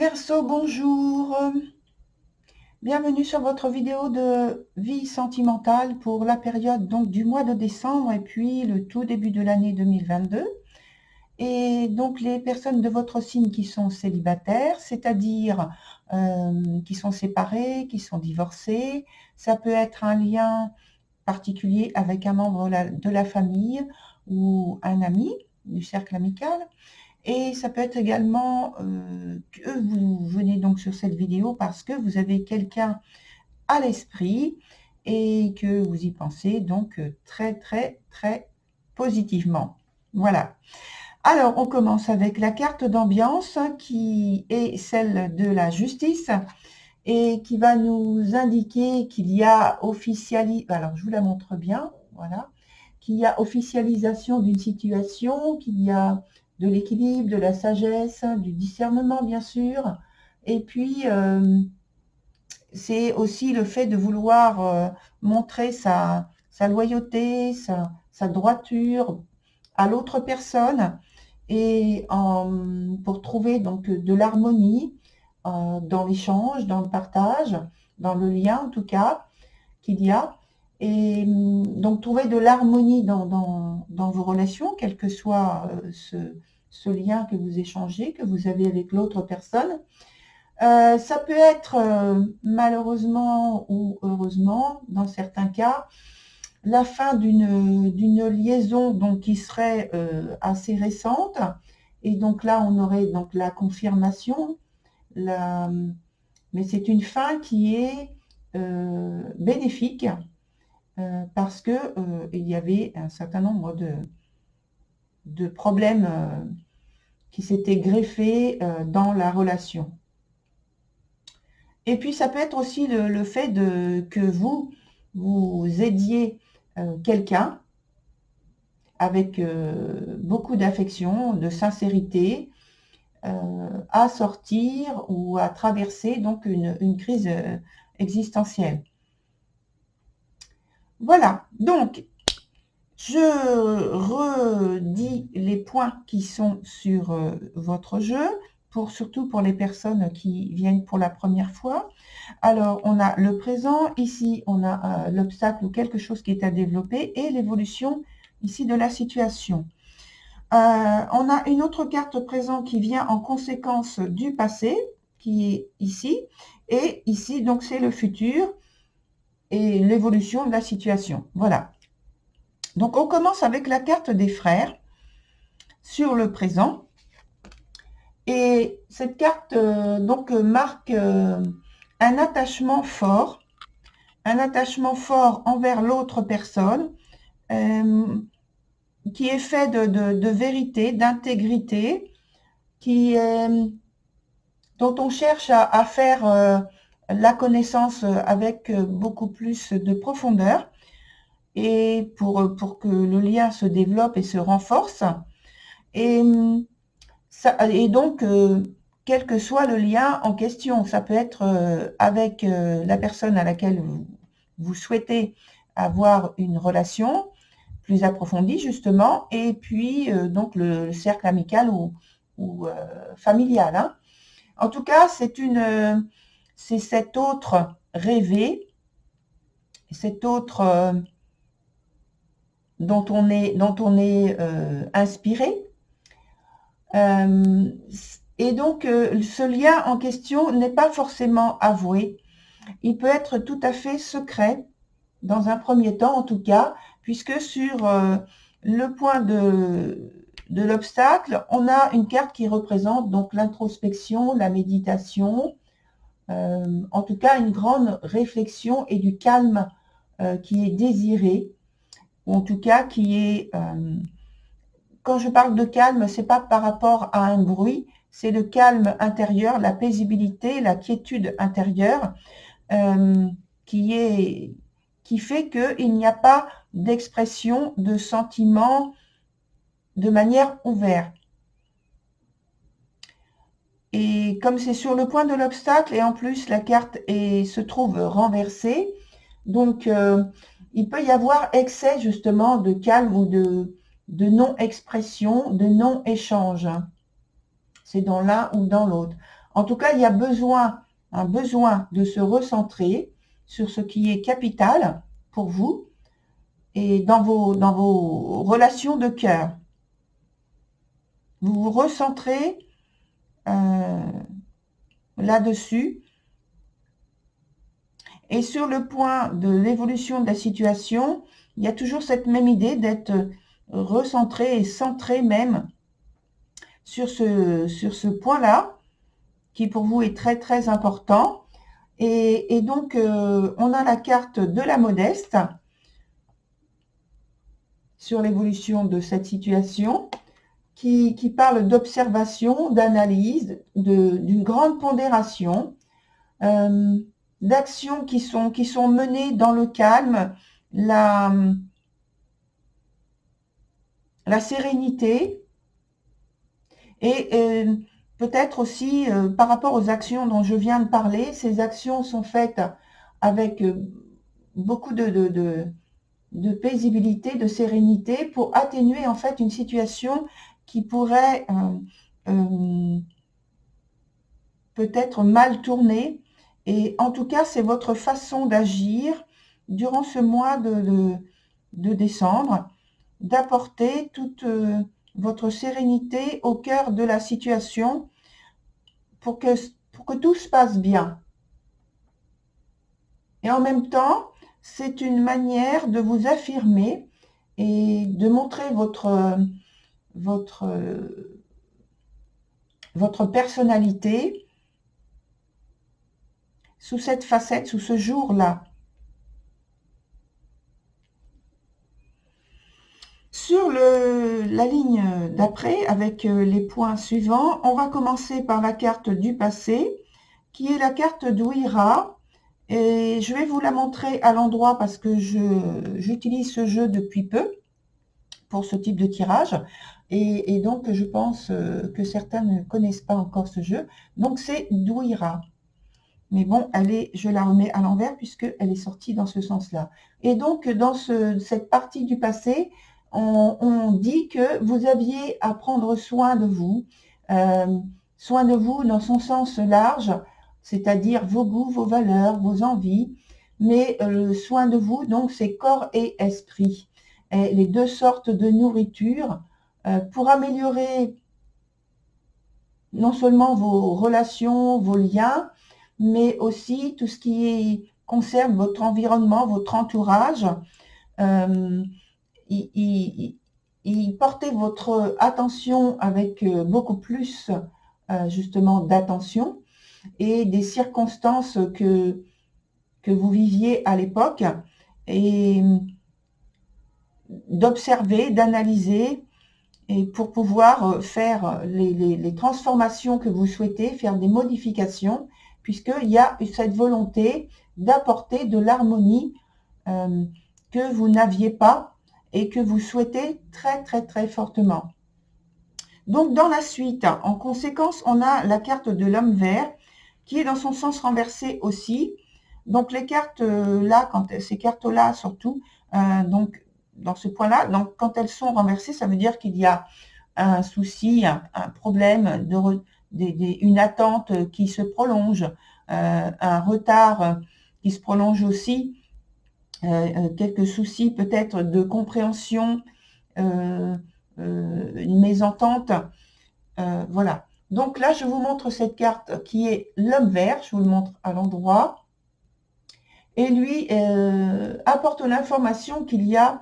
Verseau, bonjour. Bienvenue sur votre vidéo de vie sentimentale pour la période donc du mois de décembre et puis le tout début de l'année 2022. Et donc les personnes de votre signe qui sont célibataires, c'est-à-dire qui sont séparées, qui sont divorcées, ça peut être un lien particulier avec un membre de la famille ou un ami du cercle amical. Et ça peut être également que vous venez donc sur cette vidéo parce que vous avez quelqu'un à l'esprit et que vous y pensez donc très très très positivement. Voilà. Alors on commence avec la carte d'ambiance qui est celle de la justice et qui va nous indiquer qu'il y a alors je vous la montre bien, voilà, qu'il y a officialisation d'une situation, qu'il y a de l'équilibre, de la sagesse, du discernement bien sûr, et puis c'est aussi le fait de vouloir montrer sa loyauté, sa droiture à l'autre personne, et pour trouver donc de l'harmonie dans l'échange, dans le partage, dans le lien en tout cas qu'il y a. Et donc trouver de l'harmonie dans vos relations, quel que soit ce lien que vous échangez, que vous avez avec l'autre personne. Ça peut être malheureusement ou heureusement, dans certains cas, la fin d'une liaison donc, qui serait assez récente. Et donc là, on aurait donc la confirmation, mais c'est une fin qui est bénéfique parce que il y avait un certain nombre de problèmes qui s'étaient greffés dans la relation. Et puis ça peut être aussi le fait que vous aidiez quelqu'un avec beaucoup d'affection, de sincérité, à sortir ou à traverser donc une crise existentielle. Voilà, donc je redis les points qui sont sur votre jeu, surtout pour les personnes qui viennent pour la première fois. Alors, on a le présent, ici on a l'obstacle ou quelque chose qui est à développer, et l'évolution ici de la situation. On a une autre carte présent qui vient en conséquence du passé, qui est ici, et ici donc c'est le futur et l'évolution de la situation. Voilà. Donc on commence avec la carte des frères sur le présent. Et cette carte donc marque un attachement fort envers l'autre personne, qui est fait de vérité, d'intégrité, dont on cherche à faire la connaissance avec beaucoup plus de profondeur, et pour que le lien se développe et se renforce. Et donc, quel que soit le lien en question, ça peut être avec la personne à laquelle vous souhaitez avoir une relation plus approfondie, justement, et puis donc le cercle amical ou familial. Hein. En tout cas, c'est cet autre rêvé, cet autre dont on est inspiré. Et donc, ce lien en question n'est pas forcément avoué. Il peut être tout à fait secret, dans un premier temps en tout cas, puisque sur le point de l'obstacle, on a une carte qui représente donc l'introspection, la méditation, en tout cas une grande réflexion et du calme qui est désiré, ou en tout cas qui est... quand je parle de calme, c'est pas par rapport à un bruit, c'est le calme intérieur, la paisibilité, la quiétude intérieure qui fait qu'il n'y a pas d'expression de sentiments de manière ouverte. Et comme c'est sur le point de l'obstacle, et en plus la carte se trouve renversée, donc il peut y avoir excès justement de calme ou de non-expression, de non-échange. C'est dans l'un ou dans l'autre. En tout cas, il y a un besoin de se recentrer sur ce qui est capital pour vous et dans vos relations de cœur. Vous vous recentrez là-dessus. Et sur le point de l'évolution de la situation, il y a toujours cette même idée d'être recentré et centré même sur ce point-là, qui pour vous est très très important. Et donc, on a la carte de la modeste sur l'évolution de cette situation, qui parle d'observation, d'analyse, d'une grande pondération, d'actions qui sont menées dans le calme, la sérénité, et peut-être aussi par rapport aux actions dont je viens de parler, ces actions sont faites avec beaucoup de paisibilité, de sérénité, pour atténuer en fait une situation qui pourrait peut-être mal tourner. Et en tout cas, c'est votre façon d'agir durant ce mois de décembre, d'apporter toute votre sérénité au cœur de la situation pour que tout se passe bien. Et en même temps, c'est une manière de vous affirmer et de montrer votre personnalité sous cette facette, sous ce jour-là. Sur la ligne d'après, avec les points suivants, on va commencer par la carte du passé, qui est la carte d'Ouira. Et je vais vous la montrer à l'endroit parce que j'utilise ce jeu depuis peu pour ce type de tirage. Et donc, je pense que certains ne connaissent pas encore ce jeu. Donc, c'est d'Ouira. Mais bon, je la remets à l'envers puisqu'elle est sortie dans ce sens-là. Et donc, dans cette partie du passé, on dit que vous aviez à prendre soin de vous dans son sens large, c'est-à-dire vos goûts, vos valeurs, vos envies, mais soin de vous, donc c'est corps et esprit, et les deux sortes de nourriture pour améliorer non seulement vos relations, vos liens, mais aussi tout ce qui concerne votre environnement, votre entourage. Portez votre attention avec beaucoup plus justement d'attention et des circonstances que vous viviez à l'époque, et d'observer, d'analyser, et pour pouvoir faire les transformations que vous souhaitez, faire des modifications, puisqu'il y a cette volonté d'apporter de l'harmonie que vous n'aviez pas et que vous souhaitez très très très fortement. Donc dans la suite, en conséquence, on a la carte de l'homme vert qui est dans son sens renversé aussi. Donc les cartes là, ces cartes-là surtout, donc dans ce point-là, donc quand elles sont renversées, ça veut dire qu'il y a un souci, un problème, une attente qui se prolonge, un retard qui se prolonge aussi, quelques soucis peut-être de compréhension, une mésentente, voilà. Donc là, je vous montre cette carte qui est l'homme vert, je vous le montre à l'endroit, et lui apporte l'information qu'il y a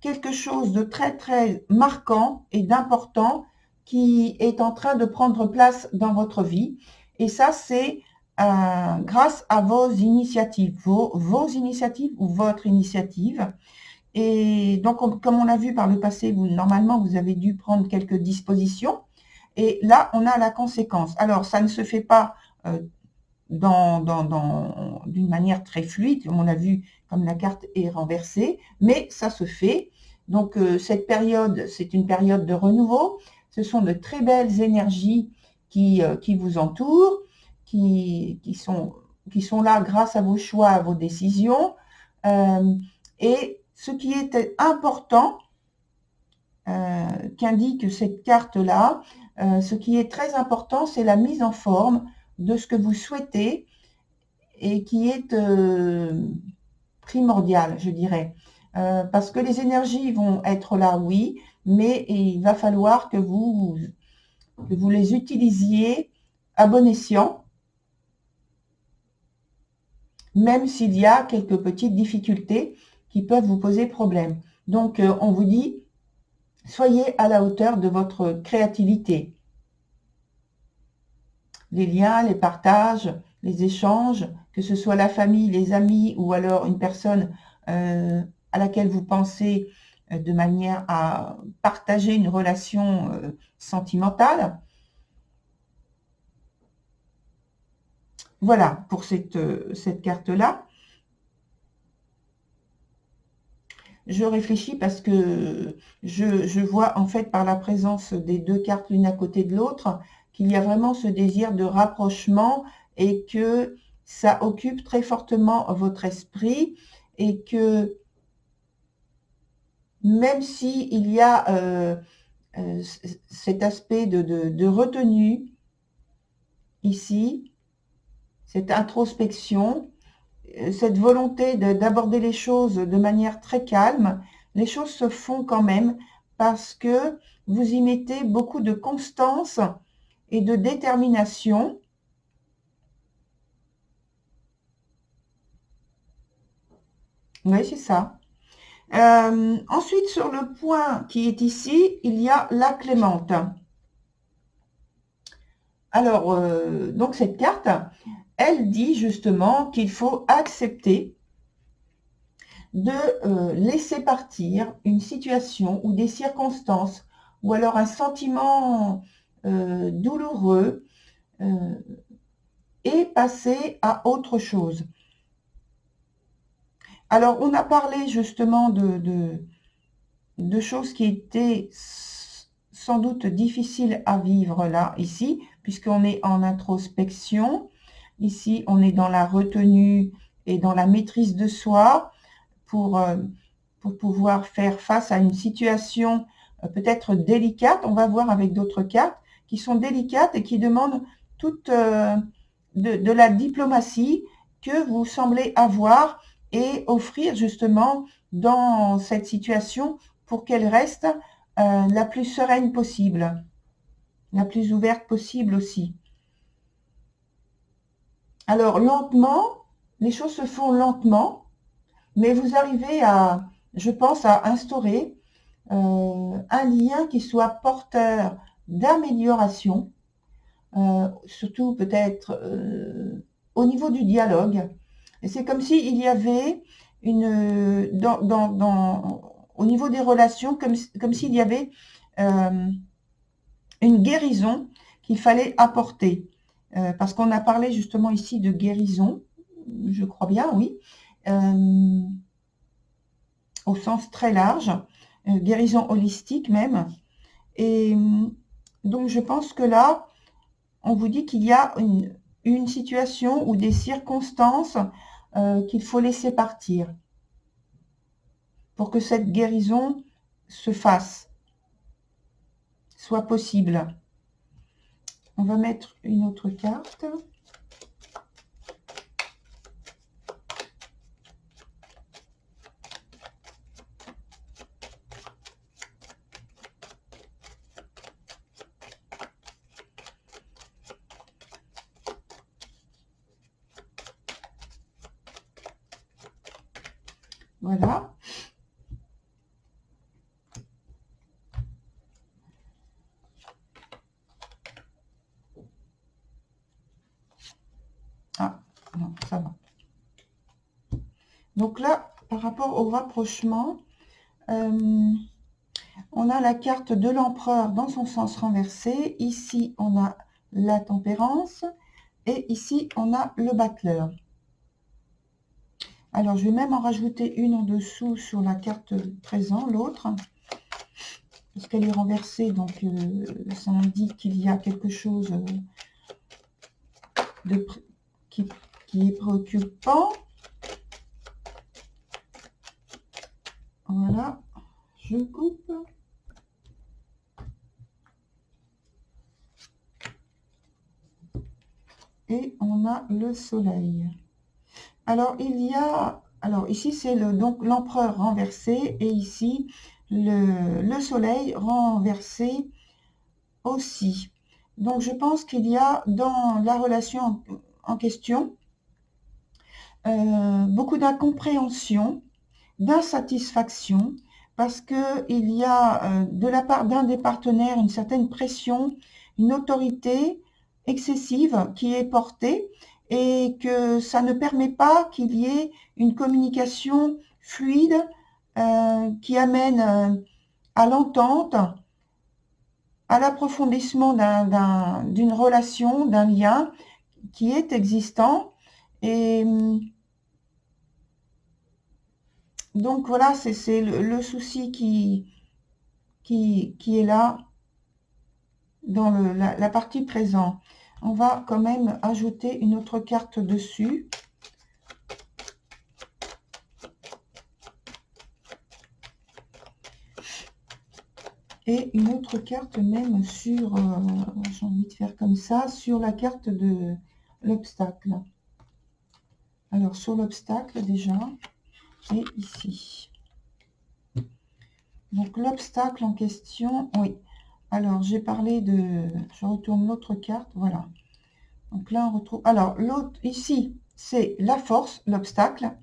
quelque chose de très très marquant et d'important qui est en train de prendre place dans votre vie. Et ça, c'est grâce à vos initiatives, vos initiatives ou votre initiative. Et donc, comme on l'a vu par le passé, normalement, vous avez dû prendre quelques dispositions. Et là, on a la conséquence. Alors, ça ne se fait pas d'une manière très fluide, comme on l'a vu, comme la carte est renversée, mais ça se fait. Donc, cette période, c'est une période de renouveau. Ce sont de très belles énergies qui vous entourent, qui sont là grâce à vos choix, à vos décisions. Et ce qui est important, qu'indique cette carte-là, ce qui est très important, c'est la mise en forme de ce que vous souhaitez et qui est primordial, je dirais. Parce que les énergies vont être là, oui, mais il va falloir que vous les utilisiez à bon escient, même s'il y a quelques petites difficultés qui peuvent vous poser problème. Donc, on vous dit, soyez à la hauteur de votre créativité. Les liens, les partages, les échanges, que ce soit la famille, les amis ou alors une personne à laquelle vous pensez de manière à partager une relation sentimentale. Voilà pour cette carte-là. Je réfléchis parce que je vois en fait par la présence des deux cartes l'une à côté de l'autre qu'il y a vraiment ce désir de rapprochement et que ça occupe très fortement votre esprit et que même si il y a cet aspect de retenue ici, cette introspection, cette volonté d'aborder les choses de manière très calme, les choses se font quand même parce que vous y mettez beaucoup de constance et de détermination. Oui, c'est ça. Ensuite, sur le point qui est ici, il y a la clémente. Alors, donc cette carte, elle dit justement qu'il faut accepter de laisser partir une situation ou des circonstances ou alors un sentiment douloureux et passer à autre chose. Alors, on a parlé justement de choses qui étaient sans doute difficiles à vivre là, ici, puisqu'on est en introspection. Ici, on est dans la retenue et dans la maîtrise de soi pour pouvoir faire face à une situation peut-être délicate. On va voir avec d'autres cartes qui sont délicates et qui demandent toute de la diplomatie que vous semblez avoir et offrir justement dans cette situation pour qu'elle reste la plus sereine possible, la plus ouverte possible aussi. Alors lentement, les choses se font lentement, mais vous arrivez à, je pense, à instaurer un lien qui soit porteur d'amélioration, surtout peut-être au niveau du dialogue. Et c'est comme s'il y avait une, au niveau des relations, comme s'il y avait une guérison qu'il fallait apporter. Parce qu'on a parlé justement ici de guérison, je crois bien, oui, au sens très large, guérison holistique même. Et donc, je pense que là, on vous dit qu'il y a une situation ou des circonstances qu'il faut laisser partir pour que cette guérison se fasse, soit possible. On va mettre une autre carte. Voilà. Ah, non, ça va. Donc là, par rapport au rapprochement, on a la carte de l'empereur dans son sens renversé. Ici, on a la tempérance. Et ici, on a le battleur. Alors, je vais même en rajouter une en dessous sur la carte présent, l'autre. Parce qu'elle est renversée, donc ça indique qu'il y a quelque chose qui est préoccupant. Voilà, je coupe. et on a le soleil. Alors, alors ici, c'est donc l'empereur renversé, et ici, le soleil renversé aussi. Donc, je pense qu'il y a dans la relation en question beaucoup d'incompréhension, d'insatisfaction, parce qu'il y a de la part d'un des partenaires une certaine pression, une autorité excessive qui est portée, et que ça ne permet pas qu'il y ait une communication fluide qui amène à l'entente, à l'approfondissement d'une relation, d'un lien qui est existant. Et donc voilà, c'est le souci qui est là dans la partie présent. On va quand même ajouter une autre carte dessus. Et une autre carte même sur, j'ai envie de faire comme ça, sur la carte de l'obstacle. Alors sur l'obstacle déjà, et ici. Donc l'obstacle en question, oui. Alors j'ai parlé de, je retourne l'autre carte, voilà. Donc là on retrouve, alors l'autre ici c'est la force, l'obstacle,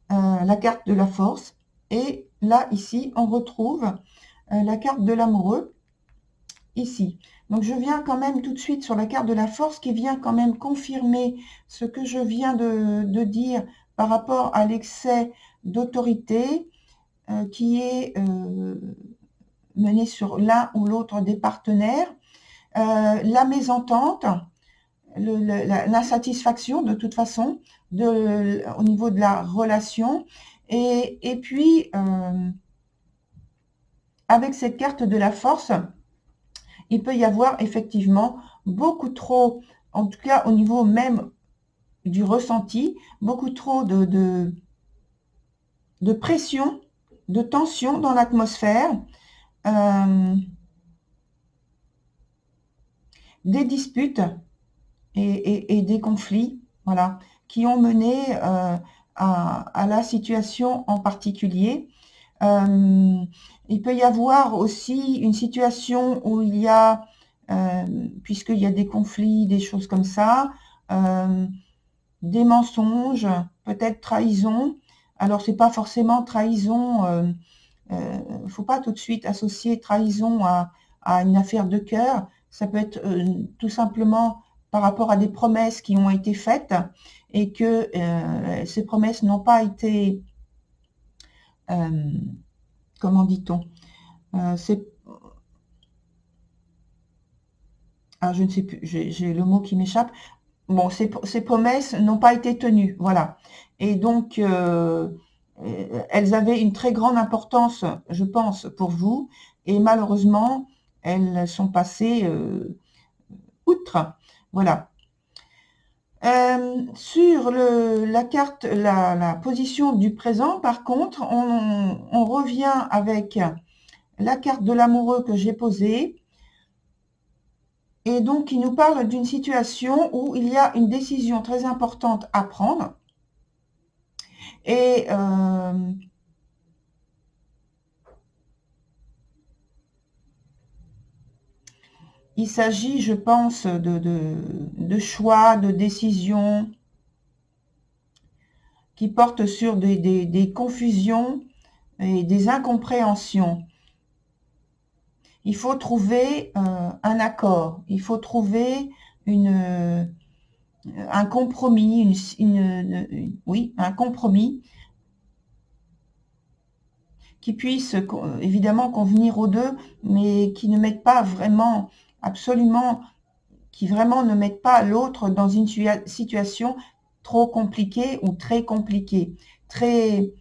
la carte de la force. Et là ici on retrouve la carte de l'amoureux, ici. Donc je viens quand même tout de suite sur la carte de la force qui vient quand même confirmer ce que je viens de dire par rapport à l'excès d'autorité qui est mené sur l'un ou l'autre des partenaires, la mésentente, l'insatisfaction de toute façon au niveau de la relation, et puis avec cette carte de la force, il peut y avoir effectivement beaucoup trop, en tout cas au niveau même du ressenti, beaucoup trop de pression, de tension dans l'atmosphère, des disputes et des conflits, voilà, qui ont mené à la situation en particulier. Il peut y avoir aussi une situation où il y a, puisqu'il y a des conflits, des choses comme ça, des mensonges, peut-être trahison. Alors, c'est pas forcément trahison, faut pas tout de suite associer trahison à une affaire de cœur. Ça peut être tout simplement par rapport à des promesses qui ont été faites et que ces promesses n'ont pas été, comment dit-on, je ne sais plus, j'ai le mot qui m'échappe. Bon, ces promesses n'ont pas été tenues, voilà. Et donc, elles avaient une très grande importance, je pense, pour vous, et malheureusement, elles sont passées outre, voilà. Sur la carte, la position du présent, par contre, on revient avec la carte de l'amoureux que j'ai posée, et donc il nous parle d'une situation où il y a une décision très importante à prendre, et il s'agit, je pense, de choix, de décisions qui portent sur des confusions et des incompréhensions. Il faut trouver un accord, il faut trouver un compromis, oui, un compromis qui puisse évidemment convenir aux deux, mais qui ne mette pas vraiment, absolument, qui vraiment ne mette pas l'autre dans une situation trop compliquée ou très compliquée, très,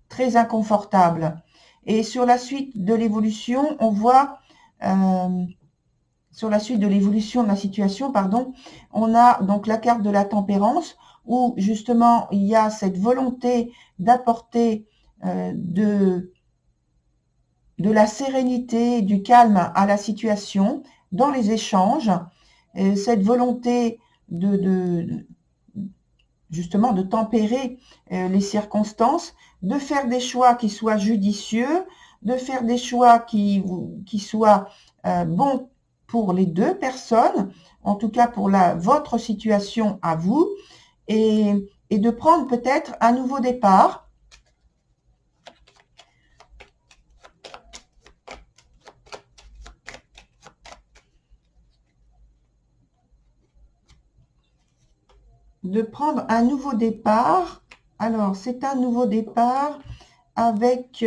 très inconfortable. Et sur la suite de l'évolution, on voit, sur la suite de l'évolution de la situation, pardon, on a donc la carte de la tempérance, où justement il y a cette volonté d'apporter de la sérénité, du calme à la situation dans les échanges, cette volonté justement de tempérer les circonstances, de faire des choix qui soient judicieux, de faire des choix qui soient bons pour les deux personnes, en tout cas pour votre situation à vous, et de prendre peut-être un nouveau départ. De prendre un nouveau départ. Alors, c'est un nouveau départ avec,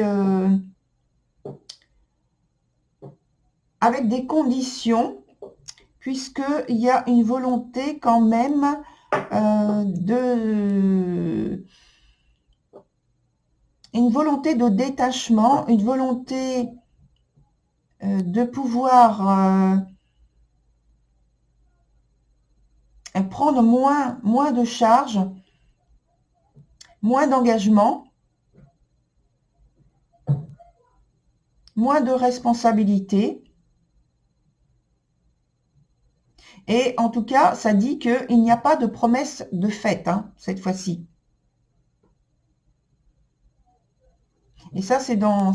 avec des conditions, puisqu'il y a une volonté quand même une volonté de détachement, une volonté de pouvoir prendre moins de charges, moins d'engagement, moins de responsabilités. Et en tout cas, ça dit qu'il n'y a pas de promesse de fait, hein, cette fois-ci. Et ça, c'est dans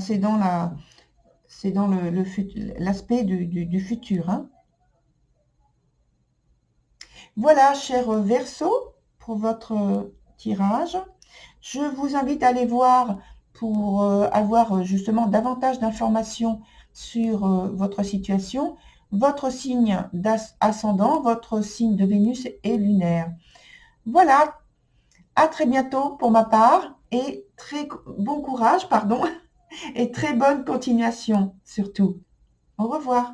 l'aspect du futur. Hein. Voilà, cher Verseau, pour votre tirage. Je vous invite à aller voir pour avoir justement davantage d'informations sur votre situation, votre signe d'ascendant, votre signe de Vénus et lunaire. Voilà, à très bientôt pour ma part et très bon courage, pardon, et très bonne continuation surtout. Au revoir.